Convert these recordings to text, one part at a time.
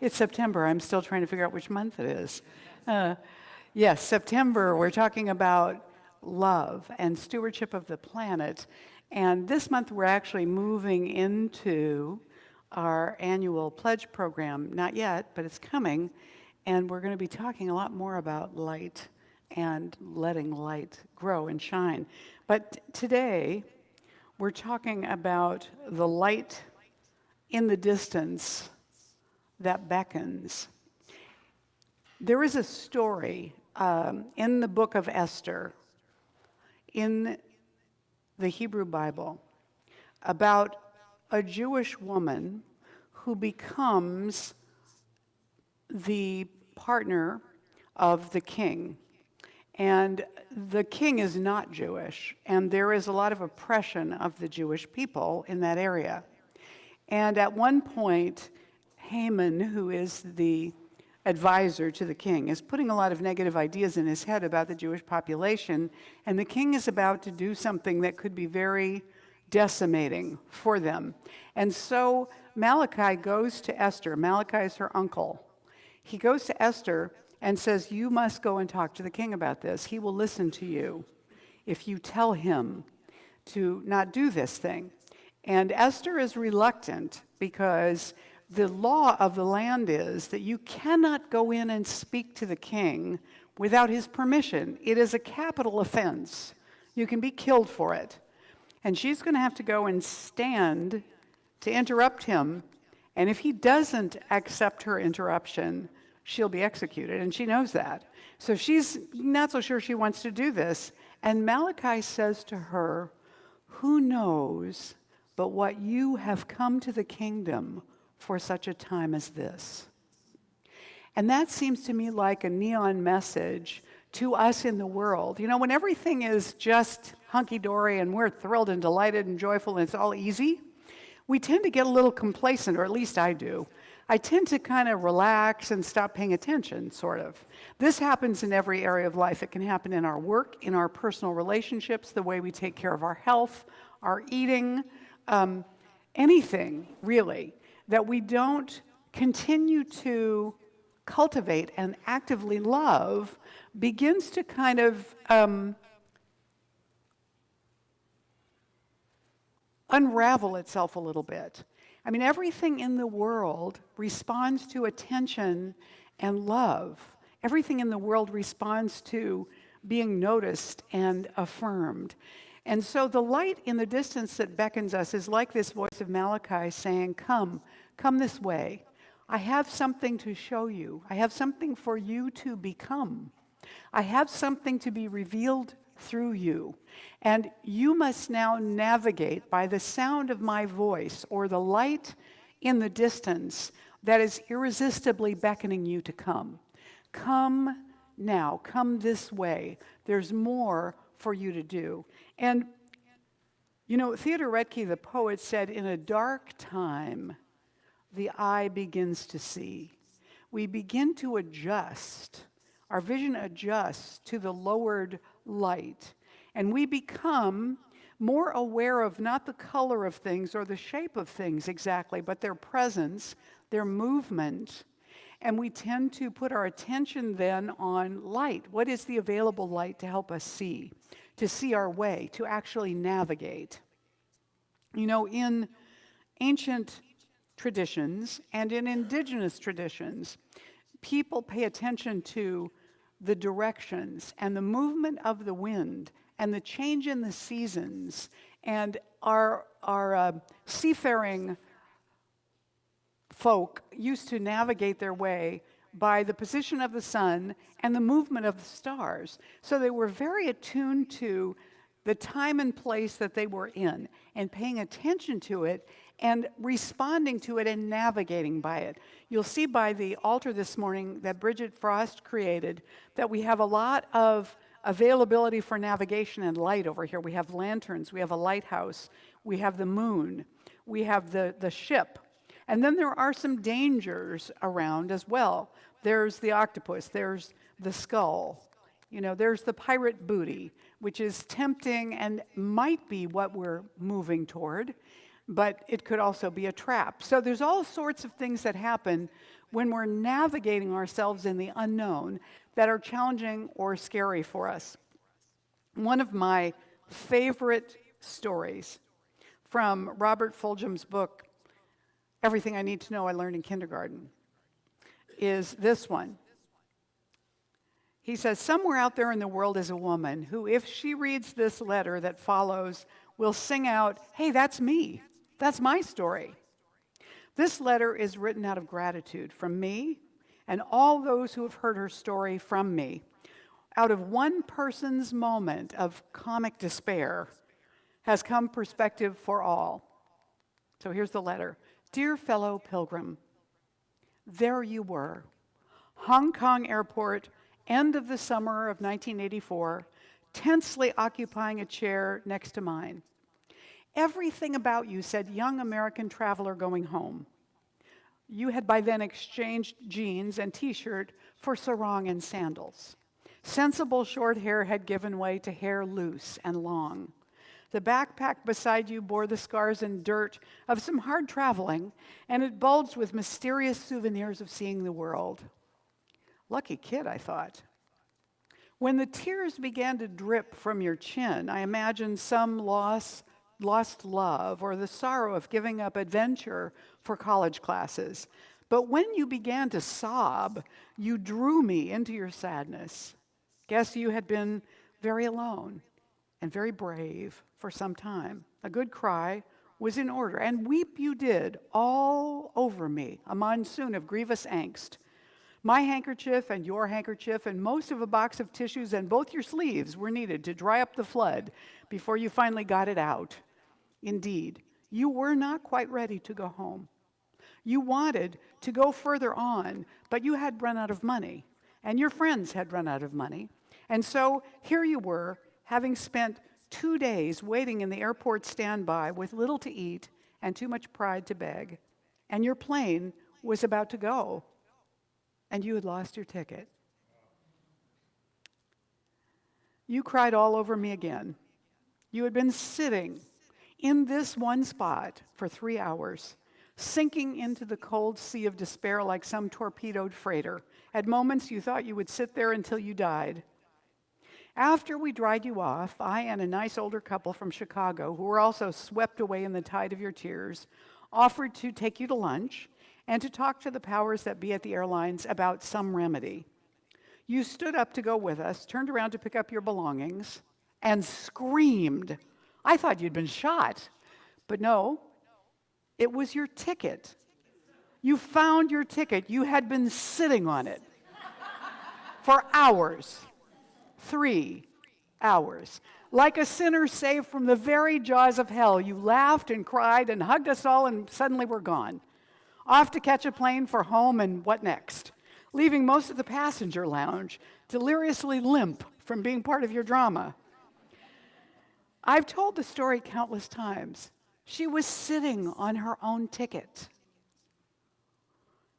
It's September. I'm still trying to figure out which month it is. Yes, September, we're talking about love and stewardship of the planet. And this month, we're actually moving into our annual pledge program. Not yet, but it's coming. And we're going to be talking a lot more about light and letting light grow and shine. But today, we're talking about the light in the distance that beckons. There is a story in the book of Esther, in the Hebrew Bible, about a Jewish woman who becomes the partner of the king. And the king is not Jewish, and there is a lot of oppression of the Jewish people in that area. And at one point, Haman, who is the advisor to the king, is putting a lot of negative ideas in his head about the Jewish population, and the king is about to do something that could be very decimating for them. And so Malachi goes to Esther. Malachi is her uncle. He goes to Esther and says, you must go and talk to the king about this. He will listen to you if you tell him to not do this thing. And Esther is reluctant because the law of the land is that you cannot go in and speak to the king without his permission. It is a capital offense. You can be killed for it. And she's going to have to go and stand to interrupt him. And if he doesn't accept her interruption, she'll be executed. And she knows that. So she's not so sure she wants to do this. And Malachi says to her, who knows but what you have come to the kingdom for such a time as this? And that seems to me like a neon message to us in the world. You know, when everything is just hunky-dory and we're thrilled and delighted and joyful and it's all easy, we tend to get a little complacent, or at least I do. I tend to kind of relax and stop paying attention, sort of. This happens in every area of life. It can happen in our work, in our personal relationships, the way we take care of our health, our eating, anything, really, that we don't continue to cultivate and actively love begins to kind of unravel itself a little bit. I mean, everything in the world responds to attention and love. Everything in the world responds to being noticed and affirmed. And so the light in the distance that beckons us is like this voice of Malachi saying, come this way. I have something to show you. I have something for you to become. I have something to be revealed through you. And you must now navigate by the sound of my voice or the light in the distance that is irresistibly beckoning you to come. Come now, come this way. There's more for you to do. And, you know, Theodore Redke, the poet, said, in a dark time, the eye begins to see. We begin to adjust. Our vision adjusts to the lowered light. And we become more aware of not the color of things or the shape of things exactly, but their presence, their movement. And we tend to put our attention then on light. What is the available light to help us see? To see our way, to actually navigate. You know, in ancient traditions and in indigenous traditions, people pay attention to the directions and the movement of the wind and the change in the seasons, and our seafaring folk used to navigate their way by the position of the sun and the movement of the stars. So they were very attuned to the time and place that they were in and paying attention to it and responding to it and navigating by it. You'll see by the altar this morning that Bridgid Frost created that we have a lot of availability for navigation and light over here. We have lanterns, we have a lighthouse, we have the moon, we have the ship. And then there are some dangers around as well. There's the octopus, there's the skull, you know, there's the pirate booty, which is tempting and might be what we're moving toward. but it could also be a trap. So there's all sorts of things that happen when we're navigating ourselves in the unknown that are challenging or scary for us. One of my favorite stories from Robert Fulghum's book, Everything I Need to Know I Learned in Kindergarten, is this one. He says, somewhere out there in the world is a woman who, if she reads this letter that follows, will sing out, hey, that's me. That's my story. This letter is written out of gratitude from me and all those who have heard her story from me. Out of one person's moment of comic despair has come perspective for all. So here's the letter. Dear fellow pilgrim, there you were, Hong Kong airport, end of the summer of 1984, tensely occupying a chair next to mine. Everything about you said young American traveler going home. You had by then exchanged jeans and t-shirt for sarong and sandals. Sensible short hair had given way to hair loose and long. The backpack beside you bore the scars and dirt of some hard traveling, and it bulged with mysterious souvenirs of seeing the world. Lucky kid, I thought. When the tears began to drip from your chin, I imagined some lost love or the sorrow of giving up adventure for college classes. But when you began to sob, you drew me into your sadness. Guess you had been very alone and very brave for some time. A good cry was in order, and weep you did all over me, a monsoon of grievous angst. My handkerchief and your handkerchief and most of a box of tissues and both your sleeves were needed to dry up the flood before you finally got it out. Indeed, you were not quite ready to go home. You wanted to go further on, but you had run out of money, and your friends had run out of money. And so here you were, having spent 2 days waiting in the airport standby with little to eat and too much pride to beg, and your plane was about to go, and you had lost your ticket. You cried all over me again. You had been sitting in this one spot for 3 hours, sinking into the cold sea of despair like some torpedoed freighter. At moments, you thought you would sit there until you died. After we dried you off, I and a nice older couple from Chicago, who were also swept away in the tide of your tears, offered to take you to lunch and to talk to the powers that be at the airlines about some remedy. You stood up to go with us, turned around to pick up your belongings, and screamed. I thought you'd been shot, but no, it was your ticket. You found your ticket. You had been sitting on it for hours. 3 hours. Like a sinner saved from the very jaws of hell, you laughed and cried and hugged us all, and suddenly we're gone. Off to catch a plane for home, and what next? Leaving most of the passenger lounge deliriously limp from being part of your drama. I've told the story countless times. She was sitting on her own ticket.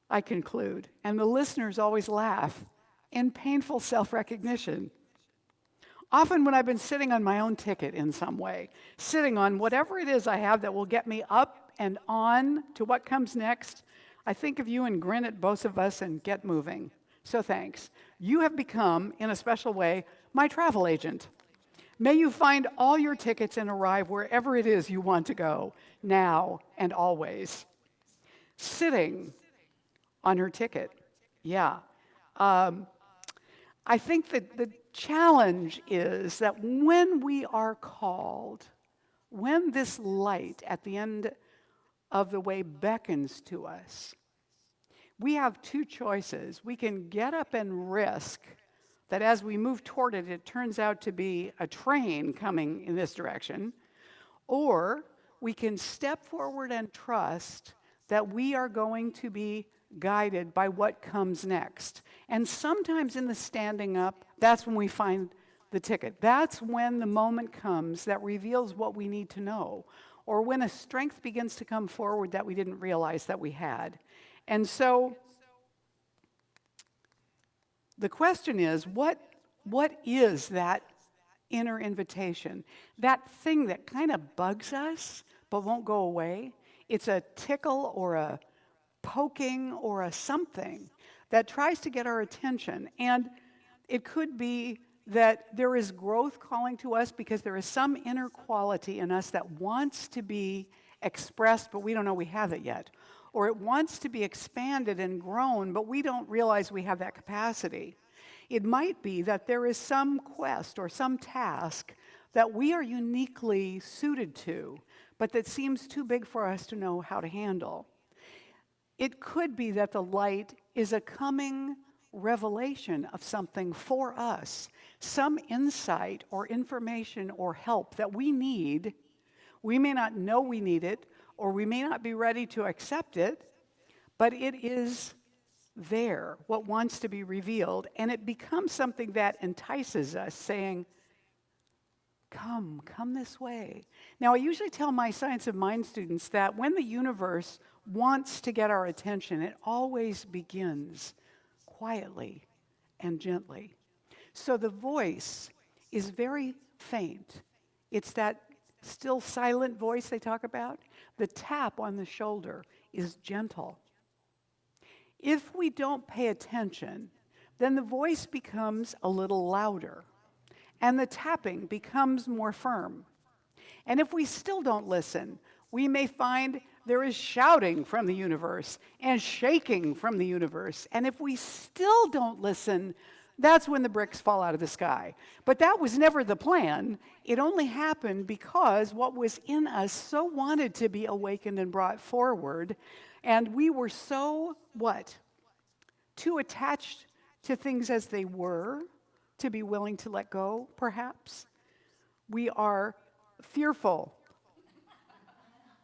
I conclude, and the listeners always laugh in painful self-recognition. Often when I've been sitting on my own ticket in some way, sitting on whatever it is I have that will get me up and on to what comes next, I think of you and grin at both of us and get moving. So thanks. You have become, in a special way, my travel agent. May you find all your tickets and arrive wherever it is you want to go, now and always. Sitting on her ticket. Yeah. I think that the challenge is that when we are called, when this light at the end of the way beckons to us, we have 2 choices. We can get up and risk that as we move toward it, it turns out to be a train coming in this direction, or we can step forward and trust that we are going to be guided by what comes next. And sometimes in the standing up, that's when we find the ticket. That's when the moment comes that reveals what we need to know, or when a strength begins to come forward that we didn't realize that we had. And so the question is, what is that inner invitation? That thing that kind of bugs us, but won't go away. It's a tickle or a poking or a something that tries to get our attention. And it could be that there is growth calling to us because there is some inner quality in us that wants to be expressed, but we don't know we have it yet. Or it wants to be expanded and grown, but we don't realize we have that capacity. It might be that there is some quest or some task that we are uniquely suited to, but that seems too big for us to know how to handle. It could be that the light is a coming revelation of something for us, some insight or information or help that we need. We may not know we need it, or we may not be ready to accept it, but it is there, what wants to be revealed, and it becomes something that entices us, saying, come this way. Now, I usually tell my Science of Mind students that when the universe wants to get our attention, it always begins quietly and gently. So the voice is very faint. It's that still silent voice they talk about. The tap on the shoulder is gentle. If we don't pay attention, then the voice becomes a little louder, and the tapping becomes more firm. And if we still don't listen, we may find there is shouting from the universe and shaking from the universe. And if we still don't listen, that's when the bricks fall out of the sky. But that was never the plan. It only happened because what was in us so wanted to be awakened and brought forward. And we were so, too attached to things as they were, to be willing to let go, perhaps. We are fearful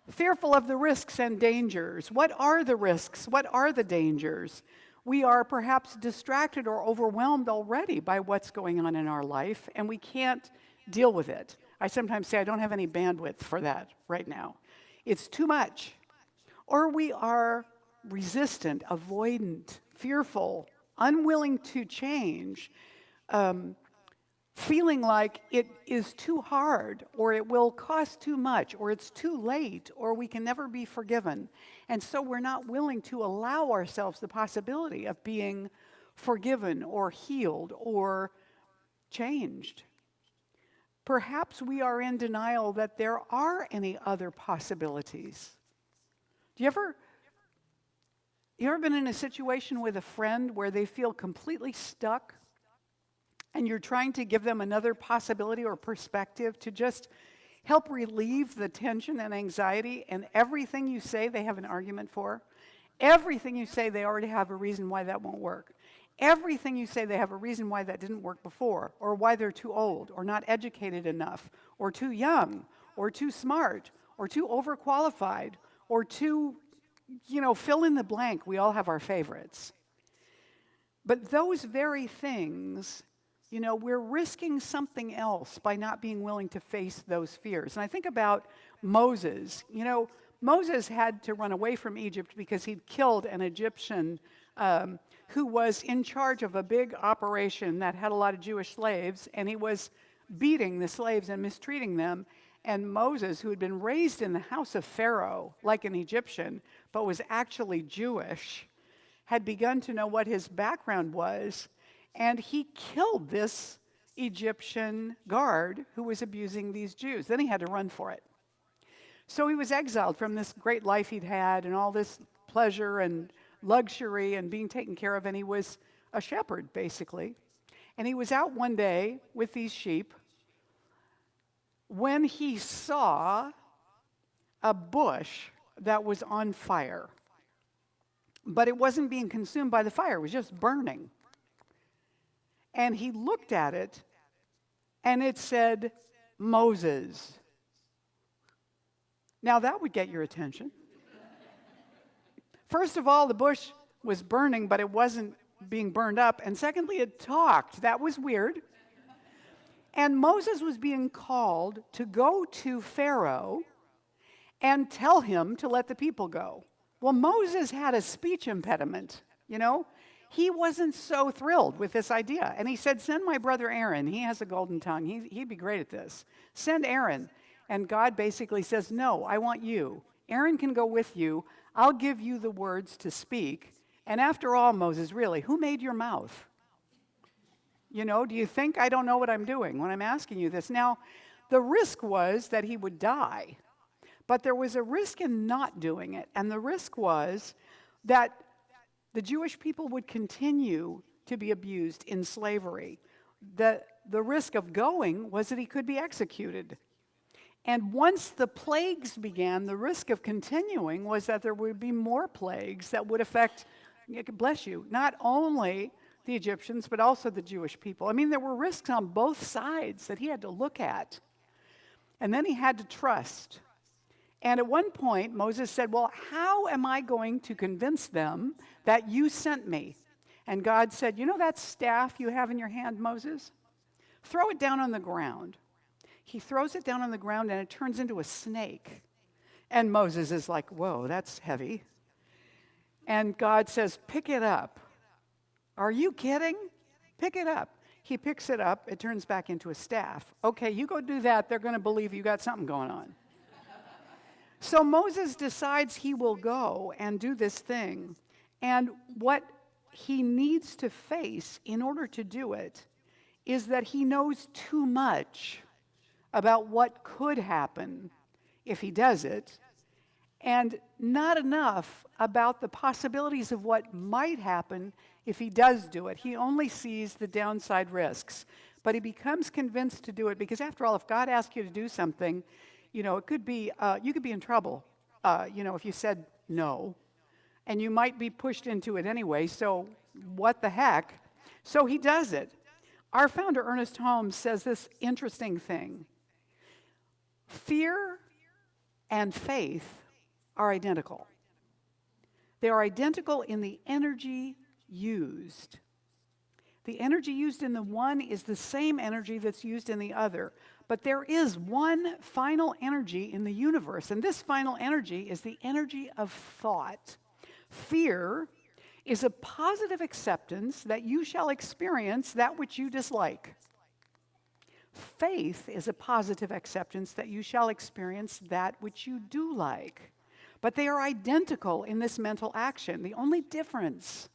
of the risks and dangers. What are the risks? What are the dangers? We are perhaps distracted or overwhelmed already by what's going on in our life, and we can't deal with it. I sometimes say I don't have any bandwidth for that right now. It's too much. Or we are resistant, avoidant, fearful, unwilling to change, feeling like it is too hard, or it will cost too much, or it's too late, or we can never be forgiven. And so we're not willing to allow ourselves the possibility of being forgiven or healed or changed. Perhaps we are in denial that there are any other possibilities. You ever been in a situation with a friend where they feel completely stuck, and you're trying to give them another possibility or perspective to just help relieve the tension and anxiety, and everything you say they have an argument for? Everything you say they already have a reason why that won't work. Everything you say they have a reason why that didn't work before, or why they're too old, or not educated enough, or too young, or too smart, or too overqualified, or too, fill in the blank. We all have our favorites. But those very things, we're risking something else by not being willing to face those fears. And I think about Moses. Moses had to run away from Egypt because he'd killed an Egyptian who was in charge of a big operation that had a lot of Jewish slaves, and he was beating the slaves and mistreating them. And Moses, who had been raised in the house of Pharaoh, like an Egyptian, but was actually Jewish, had begun to know what his background was, and he killed this Egyptian guard who was abusing these Jews. Then he had to run for it. So he was exiled from this great life he'd had and all this pleasure and luxury and being taken care of, and he was a shepherd, basically. And he was out one day with these sheep when he saw a bush that was on fire. But it wasn't being consumed by the fire, it was just burning. And he looked at it, and it said, Moses. Now that would get your attention. First of all, the bush was burning, but it wasn't being burned up. And secondly, it talked. That was weird. And Moses was being called to go to Pharaoh and tell him to let the people go. Well, Moses had a speech impediment, He wasn't so thrilled with this idea. And he said, send my brother Aaron. He has a golden tongue. He'd be great at this. Send Aaron. And God basically says, no, I want you. Aaron can go with you. I'll give you the words to speak. And after all, Moses, really, who made your mouth? You know, do you think I don't know what I'm doing when I'm asking you this? Now, the risk was that he would die. But there was a risk in not doing it. And the risk was that the Jewish people would continue to be abused in slavery. The risk of going was that he could be executed. And once the plagues began, the risk of continuing was that there would be more plagues that would affect, bless you, not only the Egyptians, but also the Jewish people. I mean, there were risks on both sides that he had to look at. And then he had to trust. And at one point, Moses said, well, how am I going to convince them that you sent me? And God said, you know that staff you have in your hand, Moses? Throw it down on the ground. He throws it down on the ground and it turns into a snake. And Moses is like, whoa, that's heavy. And God says, pick it up. Are you kidding? Pick it up. He picks it up. It turns back into a staff. Okay, you go do that. They're going to believe you got something going on. So Moses decides he will go and do this thing. And what he needs to face in order to do it is that he knows too much about what could happen if he does it, and not enough about the possibilities of what might happen if he does do it. He only sees the downside risks, but he becomes convinced to do it because, after all, if God asks you to do something, you know, it could be, you could be in trouble, you know, if you said no, and you might be pushed into it anyway, so what the heck? So he does it. Our founder, Ernest Holmes, says this interesting thing. Fear and faith are identical. They are identical in the energy used. The energy used in the one is the same energy that's used in the other. But there is one final energy in the universe, and this final energy is the energy of thought. Fear is a positive acceptance that you shall experience that which you dislike. Faith is a positive acceptance that you shall experience that which you do like. But they are identical in this mental action. The only difference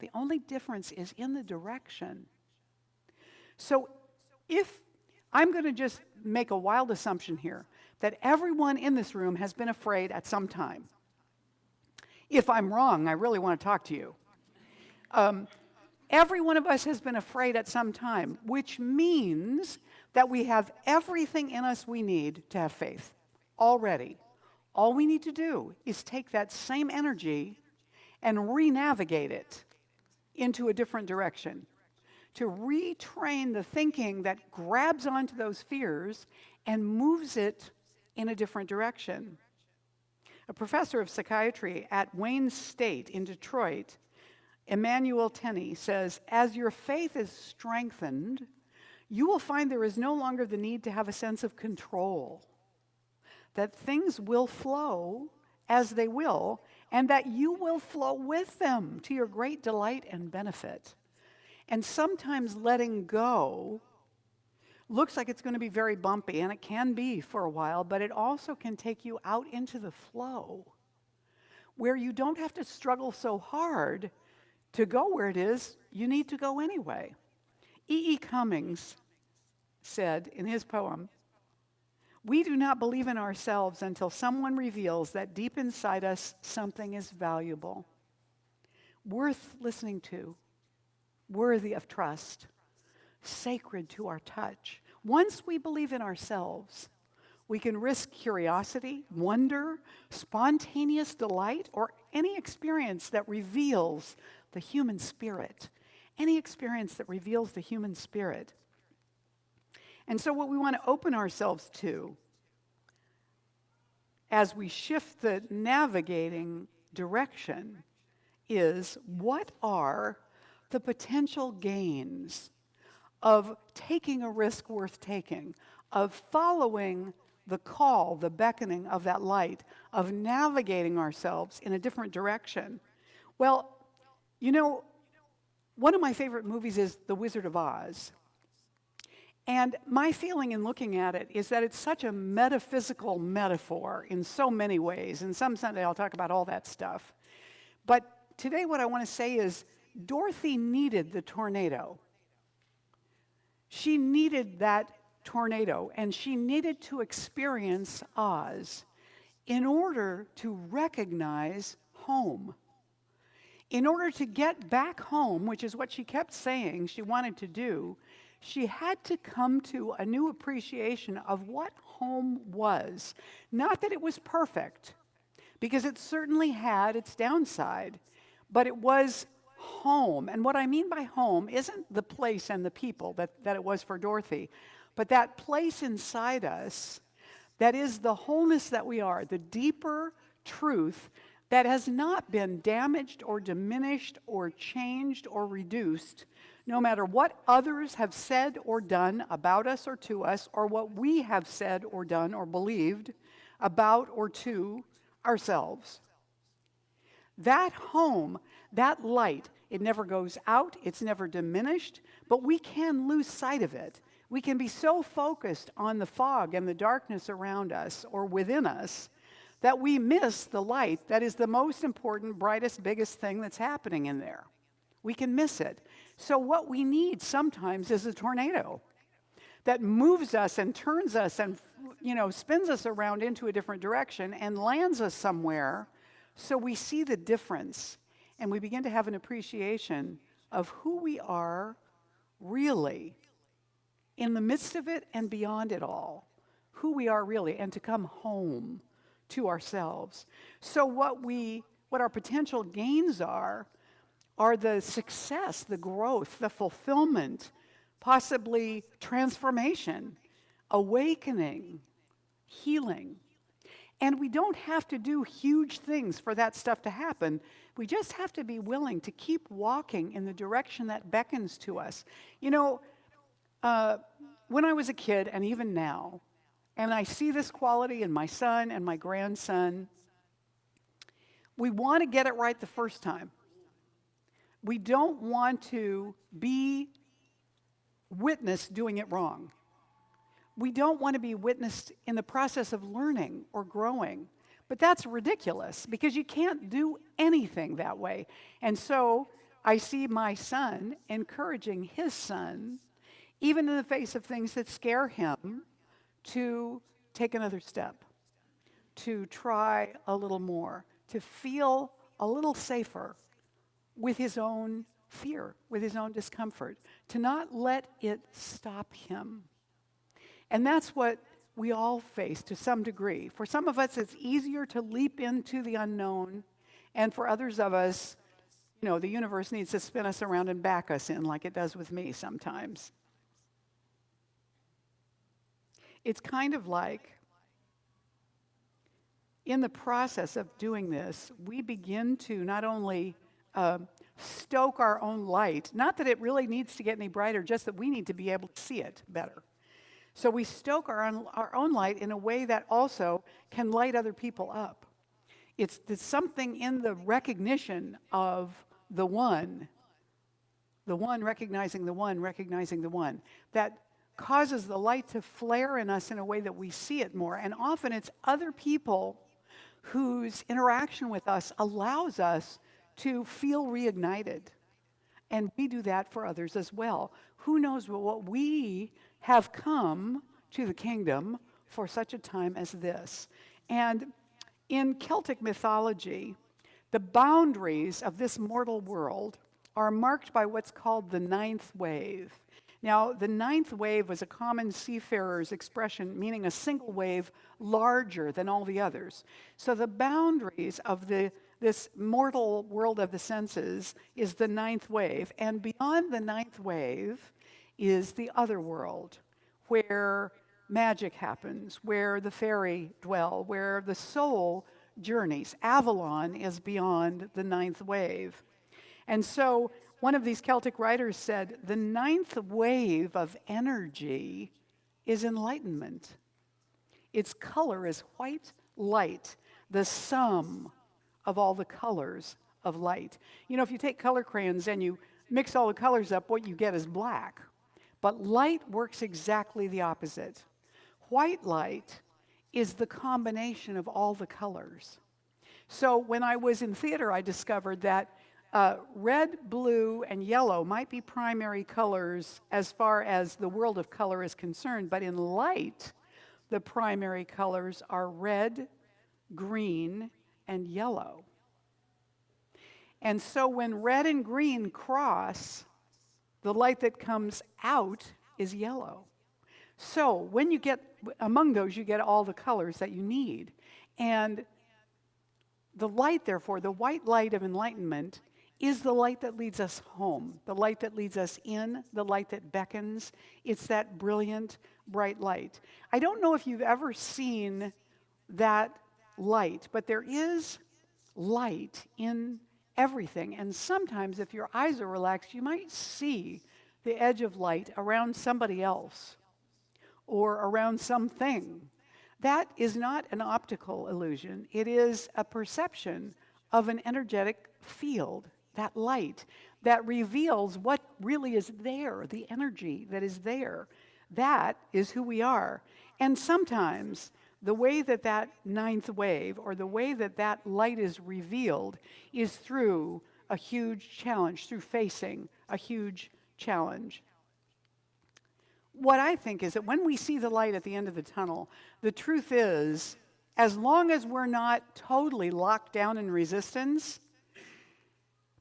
is in the direction. So if I'm going to just make a wild assumption here that everyone in this room has been afraid at some time. If I'm wrong, I really want to talk to you. Every one of us has been afraid at some time, which means that we have everything in us we need to have faith already. All we need to do is take that same energy and re-navigate it into a different direction, to retrain the thinking that grabs onto those fears and moves it in a different direction. A professor of psychiatry at Wayne State in Detroit, Emmanuel Tenney, says, as your faith is strengthened, you will find there is no longer the need to have a sense of control, that things will flow as they will, and that you will flow with them to your great delight and benefit. And sometimes letting go looks like it's going to be very bumpy, and it can be for a while, but it also can take you out into the flow where you don't have to struggle so hard to go where it is you need to go anyway. E.E. Cummings said in his poem, "We do not believe in ourselves until someone reveals that deep inside us something is valuable, worth listening to, worthy of trust, sacred to our touch. Once we believe in ourselves, we can risk curiosity, wonder, spontaneous delight, or any experience that reveals the human spirit. Any experience that reveals the human spirit." And so what we want to open ourselves to as we shift the navigating direction is, what are the potential gains of taking a risk worth taking, of following the call, the beckoning of that light, of navigating ourselves in a different direction? Well, you know, one of my favorite movies is The Wizard of Oz. And my feeling in looking at it is that it's such a metaphysical metaphor in so many ways. And some Sunday I'll talk about all that stuff. But today what I want to say is Dorothy needed the tornado. She needed that tornado, and she needed to experience Oz in order to recognize home. In order to get back home, which is what she kept saying she wanted to do, she had to come to a new appreciation of what home was. Not that it was perfect, because it certainly had its downside, but it was home. And what I mean by home isn't the place and the people that it was for Dorothy, but that place inside us that is the wholeness that we are, the deeper truth that has not been damaged or diminished or changed or reduced, no matter what others have said or done about us or to us, or what we have said or done or believed about or to ourselves. That home, that light, it never goes out, it's never diminished, but we can lose sight of it. We can be so focused on the fog and the darkness around us or within us that we miss the light that is the most important, brightest, biggest thing that's happening in there. We can miss it. So what we need sometimes is a tornado that moves us and turns us and, spins us around into a different direction and lands us somewhere so we see the difference and we begin to have an appreciation of who we are really in the midst of it and beyond it all, who we are really, and to come home to ourselves. So what our potential gains are the success, the growth, the fulfillment, possibly transformation, awakening, healing. And we don't have to do huge things for that stuff to happen. We just have to be willing to keep walking in the direction that beckons to us. When I was a kid, and even now, and I see this quality in my son and my grandson, we want to get it right the first time. We don't want to be witnessed doing it wrong. We don't want to be witnessed in the process of learning or growing. But that's ridiculous because you can't do anything that way. And so I see my son encouraging his son, even in the face of things that scare him, to take another step, to try a little more, to feel a little safer with his own fear, with his own discomfort, to not let it stop him. And that's what we all face to some degree. For some of us, it's easier to leap into the unknown, and for others of us, the universe needs to spin us around and back us in like it does with me sometimes. It's kind of like, in the process of doing this, we begin to not only stoke our own light, not that it really needs to get any brighter, just that we need to be able to see it better. So we stoke our own light in a way that also can light other people up. It's something in the recognition of the one recognizing the one, that causes the light to flare in us in a way that we see it more. And often it's other people whose interaction with us allows us to feel reignited. And we do that for others as well. Who knows what we have come to the kingdom for such a time as this. And in Celtic mythology, the boundaries of this mortal world are marked by what's called the ninth wave. Now, the ninth wave was a common seafarer's expression, meaning a single wave larger than all the others. So the boundaries of this mortal world of the senses is the ninth wave, and beyond the ninth wave is the other world, where magic happens, where the fairy dwell, where the soul journeys. Avalon is beyond the ninth wave. And so one of these Celtic writers said, the ninth wave of energy is enlightenment. Its color is white light, the sum of all the colors of light. If you take color crayons and you mix all the colors up, what you get is black. But light works exactly the opposite. White light is the combination of all the colors. So when I was in theater, I discovered that red, blue, and yellow might be primary colors as far as the world of color is concerned, but in light, the primary colors are red, green, and yellow. And so when red and green cross, the light that comes out is yellow. So when you get, among those, you get all the colors that you need. And the light, therefore, the white light of enlightenment, is the light that leads us home, the light that leads us in, the light that beckons. It's that brilliant, bright light. I don't know if you've ever seen that light, but there is light in everything. And sometimes, if your eyes are relaxed, you might see the edge of light around somebody else or around something. That is not an optical illusion. It is a perception of an energetic field, that light that reveals what really is there, the energy that is there. That is who we are. And sometimes the way that that ninth wave, or the way that that light is revealed, is through a huge challenge, through facing a huge challenge. What I think is that when we see the light at the end of the tunnel, the truth is, as long as we're not totally locked down in resistance,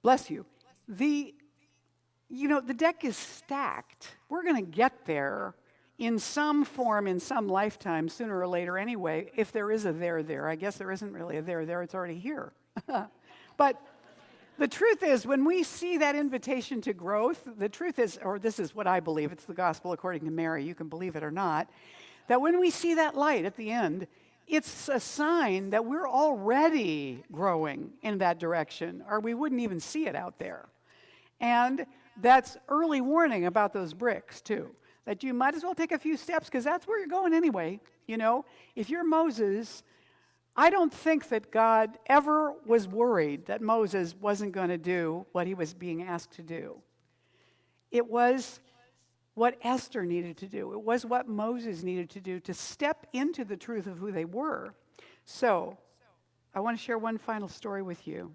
bless you, the deck is stacked. We're going to get there in some form, in some lifetime, sooner or later anyway, if there is a there. I guess there isn't really a there, it's already here. But the truth is, when we see that invitation to growth, the truth is, or this is what I believe, it's the gospel according to Mary, you can believe it or not, that when we see that light at the end, it's a sign that we're already growing in that direction, or we wouldn't even see it out there. And that's early warning about those bricks, too, that you might as well take a few steps, because that's where you're going anyway. You know, if you're Moses, I don't think that God ever was worried that Moses wasn't going to do what he was being asked to do. It was what Esther needed to do. It was what Moses needed to do to step into the truth of who they were. So, I want to share one final story with you.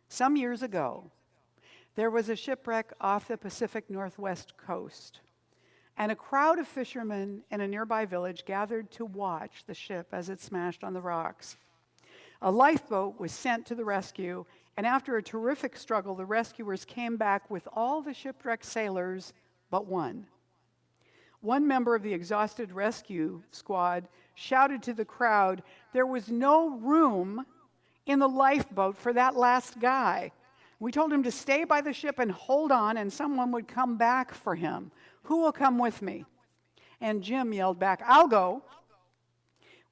Some years ago, there was a shipwreck off the Pacific Northwest coast, and a crowd of fishermen in a nearby village gathered to watch the ship as it smashed on the rocks. A lifeboat was sent to the rescue, and after a terrific struggle, the rescuers came back with all the shipwrecked sailors but one. One member of the exhausted rescue squad shouted to the crowd, "There was no room in the lifeboat for that last guy. We told him to stay by the ship and hold on, and someone would come back for him. Who will come with me?" And Jim yelled back, "I'll go."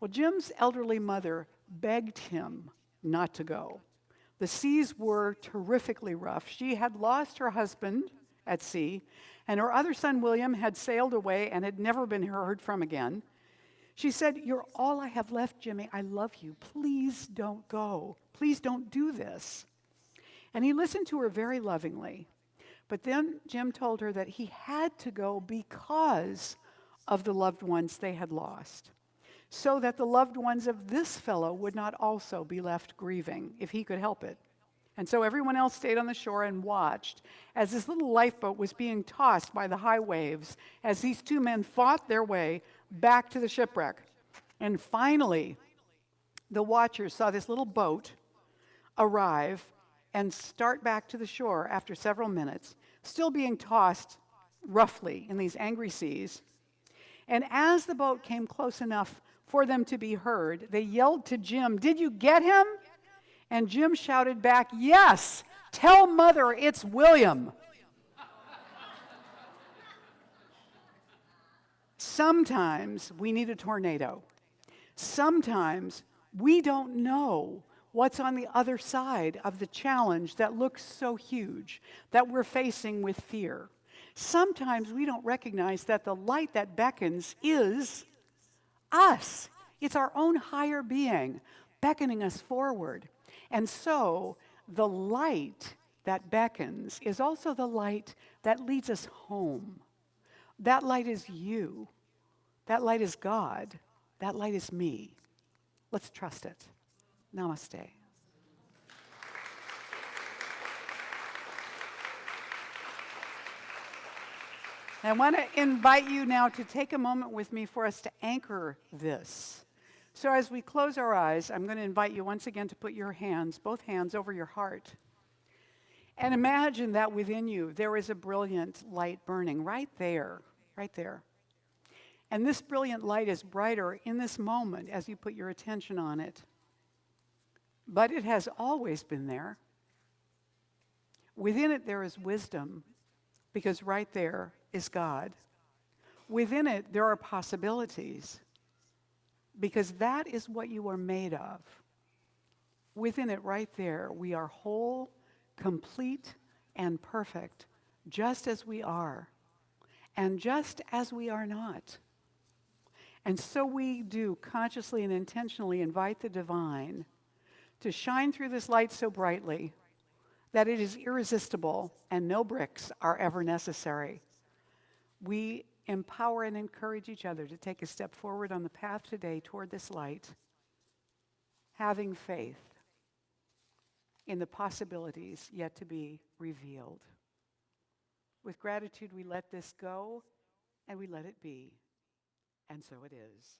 Well, Jim's elderly mother begged him not to go. The seas were terrifically rough. She had lost her husband at sea, and her other son, William, had sailed away and had never been heard from again. She said, "You're all I have left, Jimmy. I love you. Please don't go. Please don't do this." And he listened to her very lovingly. But then Jim told her that he had to go because of the loved ones they had lost, so that the loved ones of this fellow would not also be left grieving, if he could help it. And so everyone else stayed on the shore and watched as this little lifeboat was being tossed by the high waves, as these two men fought their way back to the shipwreck. And finally, the watchers saw this little boat arrive and start back to the shore after several minutes, still being tossed roughly in these angry seas. And as the boat came close enough for them to be heard, they yelled to Jim, "Did you get him?" And Jim shouted back, "Yes, tell Mother it's William." Sometimes we need a tornado. Sometimes we don't know what's on the other side of the challenge that looks so huge, that we're facing with fear. Sometimes we don't recognize that the light that beckons is us. It's our own higher being beckoning us forward. And so the light that beckons is also the light that leads us home. That light is you. That light is God. That light is me. Let's trust it. Namaste. I want to invite you now to take a moment with me for us to anchor this. So as we close our eyes, I'm going to invite you once again to put your hands, both hands, over your heart. And imagine that within you there is a brilliant light burning right there, right there. And this brilliant light is brighter in this moment as you put your attention on it. But it has always been there. Within it there is wisdom, because right there is God. Within it there are possibilities, because that is what you are made of. Within it right there, we are whole, complete, and perfect, just as we are, and just as we are not. And so we do consciously and intentionally invite the divine to shine through this light so brightly that it is irresistible and no bricks are ever necessary. We empower and encourage each other to take a step forward on the path today toward this light, having faith in the possibilities yet to be revealed. With gratitude, we let this go and we let it be. And so it is.